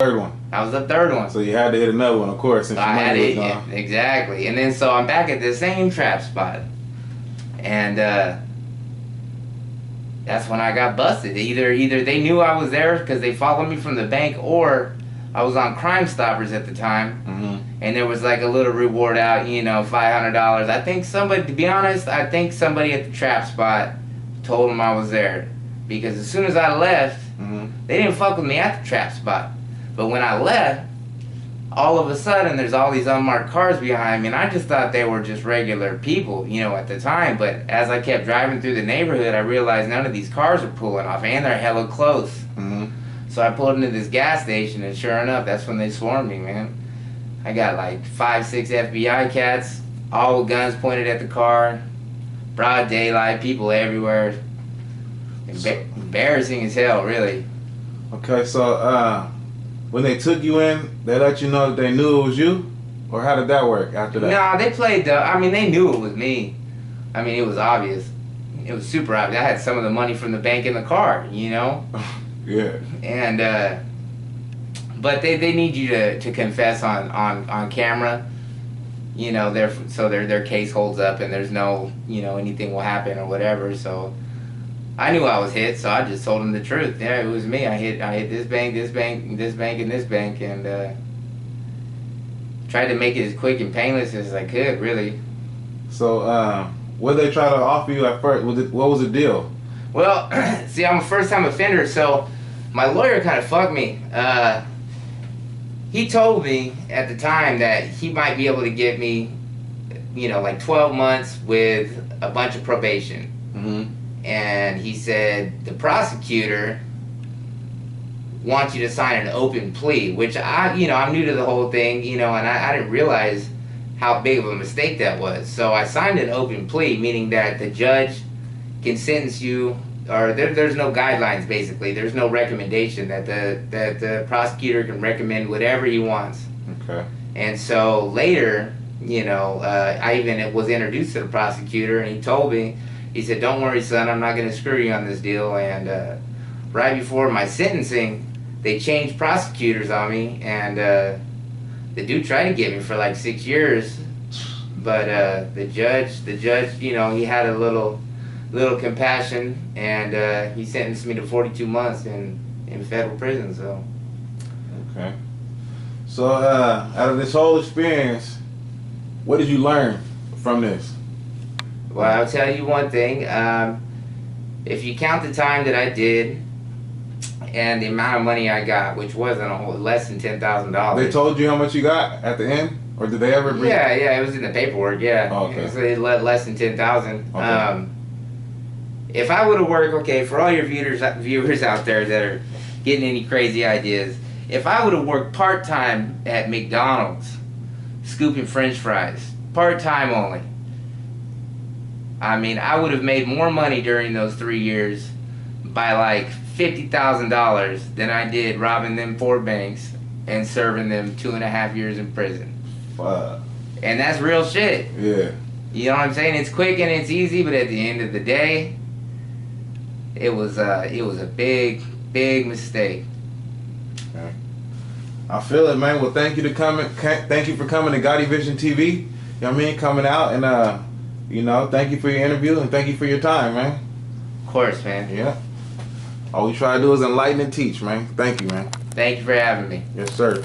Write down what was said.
Third one. That was the third one. So you had to hit another one, of course, since So I had your money it, was gone. yeah, exactly. And then so I'm back at the same trap spot, and that's when I got busted. Either they knew I was there because they followed me from the bank, or I was on Crime Stoppers at the time, and there was like a little reward out, you know, $500. I think somebody, to be honest, I think somebody at the trap spot told them I was there, because as soon as I left, they didn't fuck with me at the trap spot. But when I left, all of a sudden there's all these unmarked cars behind me, and I just thought they were just regular people, you know, at the time. But as I kept driving through the neighborhood, I realized none of these cars are pulling off, and they're hella close. So I pulled into this gas station, and sure enough, that's when they swarmed me, man. I got like 5, 6 FBI cats, all with guns pointed at the car, broad daylight, people everywhere. Embarrassing as hell, really. Okay, so when they took you in, they let you know that they knew it was you? Or how did that work after that? Nah, they played the, I mean, they knew it was me. I mean, it was obvious. It was super obvious. I had some of the money from the bank in the car, you know? Yeah. And, but they need you to confess on camera, you know, so their case holds up and there's no, you know, anything will happen or whatever. So I knew I was hit, so I just told them the truth. Yeah, it was me. I hit this bank, this bank, this bank, and this bank, and tried to make it as quick and painless as I could, really. So, what did they try to offer you at first? What was the deal? Well, see, I'm a first-time offender, so my lawyer kind of fucked me. He told me at the time that he might be able to give me, you know, like 12 months with a bunch of probation. And he said the prosecutor wants you to sign an open plea, which I'm new to the whole thing, you know, and I didn't realize how big of a mistake that was. So I signed an open plea, meaning that the judge can sentence you, or there's no guidelines, basically. There's no recommendation that the prosecutor can recommend whatever he wants. Okay. And so later, you know, I even was introduced to the prosecutor, and he told me, he said, "Don't worry, son, I'm not going to screw you on this deal." And right before my sentencing, they changed prosecutors on me, and the dude tried to get me for like 6 years, but the judge, you know, he had a little compassion, and he sentenced me to 42 months in federal prison. So. Okay. So out of this whole experience, what did you learn from this? Well, I'll tell you one thing. If you count the time that I did and the amount of money I got, which wasn't a whole, less than $10,000. They told you how much you got at the end, or did they ever? Yeah, it was in the paperwork. Yeah. Oh, okay. So it less than 10,000. Okay. If I would have worked, okay, for all your viewers out there that are getting any crazy ideas, if I would have worked part-time at McDonald's, scooping French fries, part-time only, I mean, I would have made more money during those 3 years by like $50,000 than I did robbing them 4 banks and serving them 2.5 years in prison. Fuck. And that's real shit. Yeah. You know what I'm saying? It's quick and it's easy, but at the end of the day, it was a big mistake. Okay. I feel it, man. Well, thank you for coming to GOTTIVISION TV. You know what I mean? Coming out and you know, thank you for your interview and thank you for your time, man. Of course, man. Yeah. All we try to do is enlighten and teach, man. Thank you, man. Thank you for having me. Yes, sir.